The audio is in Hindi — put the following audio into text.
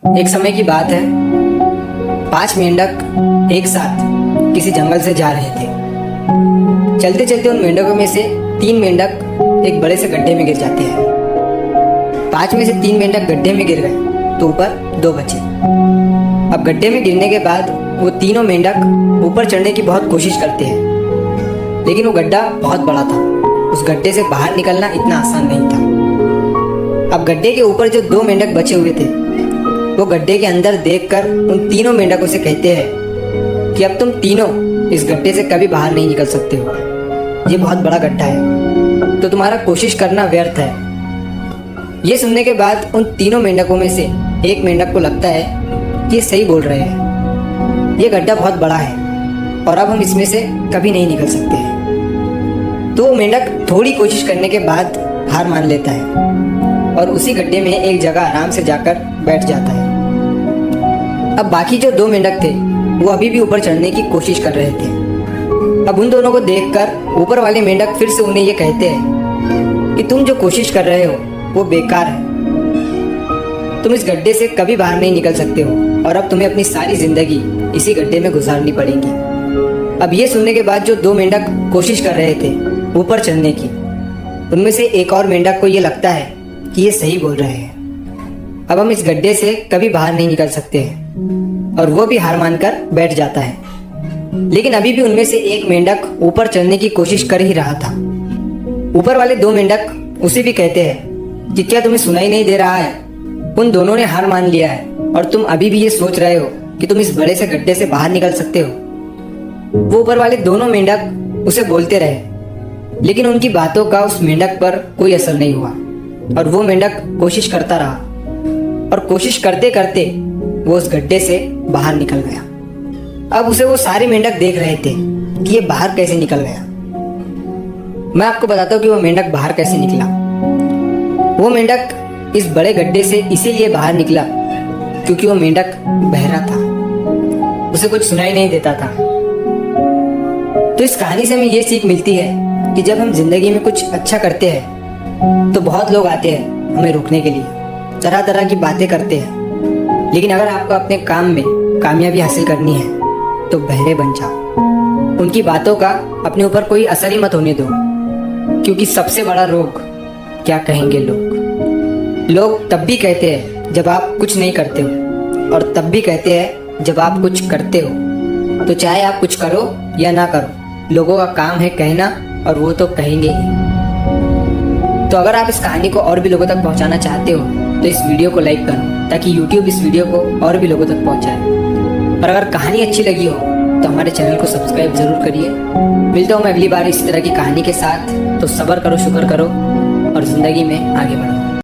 एक समय की बात है, 5 मेंढक एक साथ किसी जंगल से जा रहे थे। चलते चलते उन मेंढकों में से 3 मेंढक एक बड़े से गड्ढे में गिर जाते हैं। 5 में से 3 मेंढक गड्ढे में गिर गए तो ऊपर 2 बचे। अब गड्ढे में गिरने के बाद वो तीनों मेंढक ऊपर चढ़ने की बहुत कोशिश करते हैं, लेकिन वो गड्ढा बहुत बड़ा था। उस गड्ढे से बाहर निकलना इतना आसान नहीं था। अब गड्ढे के ऊपर जो 2 मेंढक बचे हुए थे, वो गड्ढे के अंदर देखकर उन तीनों मेंढकों से कहते हैं कि अब तुम तीनों इस गड्ढे से कभी बाहर नहीं निकल सकते हो। ये बहुत बड़ा गड्ढा है, तो तुम्हारा कोशिश करना व्यर्थ है। ये सुनने के बाद उन तीनों मेंढकों में से एक मेंढक को लगता है कि ये सही बोल रहे हैं, ये गड्ढा बहुत बड़ा है और अब हम इसमें से कभी नहीं निकल सकते हैं। तो वो मेंढक थोड़ी कोशिश करने के बाद हार मान लेता है और उसी गड्ढे में एक जगह आराम से जाकर बैठ जाता है। अब बाकी जो 2 मेंढक थे वो अभी भी ऊपर चढ़ने की कोशिश कर रहे थे। अब उन दोनों को देखकर ऊपर वाले मेंढक फिर से उन्हें ये कहते हैं कि तुम जो कोशिश कर रहे हो वो बेकार है, तुम इस गड्ढे से कभी बाहर नहीं निकल सकते हो और अब तुम्हें अपनी सारी जिंदगी इसी गड्ढे में गुजारनी पड़ेगी। अब ये सुनने के बाद जो 2 मेंढक कोशिश कर रहे थे ऊपर चढ़ने की, उनमें से एक और मेंढक को ये लगता है कि ये सही बोल रहे हैं, अब हम इस गड्ढे से कभी बाहर नहीं निकल सकते हैं, और वो भी हार मानकर बैठ जाता है। लेकिन अभी भी उनमें से एक मेंढक ऊपर चढ़ने की कोशिश कर ही रहा था। ऊपर वाले 2 मेंढक उसे भी कहते हैं कि क्या तुम्हें सुनाई नहीं दे रहा है, उन दोनों ने हार मान लिया है और तुम अभी भी ये सोच रहे हो कि तुम इस बड़े से गड्ढे से बाहर निकल सकते हो। वो ऊपर वाले दोनों मेंढक उसे बोलते रहे, लेकिन उनकी बातों का उस मेंढक पर कोई असर नहीं हुआ और वो मेंढक कोशिश करता रहा और कोशिश करते करते वो उस गड्ढे से बाहर निकल गया। अब उसे वो सारे मेंढक देख रहे थे कि ये बाहर कैसे निकल गया। मैं आपको बताता हूँ कि वो मेंढक बाहर कैसे निकला। वो मेंढक इस बड़े गड्ढे से इसीलिए बाहर निकला क्योंकि वो मेंढक बहरा था, उसे कुछ सुनाई नहीं देता था। तो इस कहानी से हमें ये सीख मिलती है कि जब हम जिंदगी में कुछ अच्छा करते हैं तो बहुत लोग आते हैं हमें रोकने के लिए, तरह तरह की बातें करते हैं, लेकिन अगर आपको अपने काम में कामयाबी हासिल करनी है तो बहरे बन जाओ। उनकी बातों का अपने ऊपर कोई असर ही मत होने दो, क्योंकि सबसे बड़ा रोग क्या कहेंगे लोग। लोग तब भी कहते हैं जब आप कुछ नहीं करते हो और तब भी कहते हैं जब आप कुछ करते हो। तो चाहे आप कुछ करो या ना करो, लोगों का काम है कहना और वो तो कहेंगे ही। तो अगर आप इस कहानी को और भी लोगों तक पहुंचाना चाहते हो तो इस वीडियो को लाइक करो ताकि YouTube इस वीडियो को और भी लोगों तक पहुंचाए। और अगर कहानी अच्छी लगी हो तो हमारे चैनल को सब्सक्राइब जरूर करिए। मिलता हूँ मैं अगली बार इसी तरह की कहानी के साथ। तो सब्र करो, शुक्र करो और जिंदगी में आगे बढ़ो।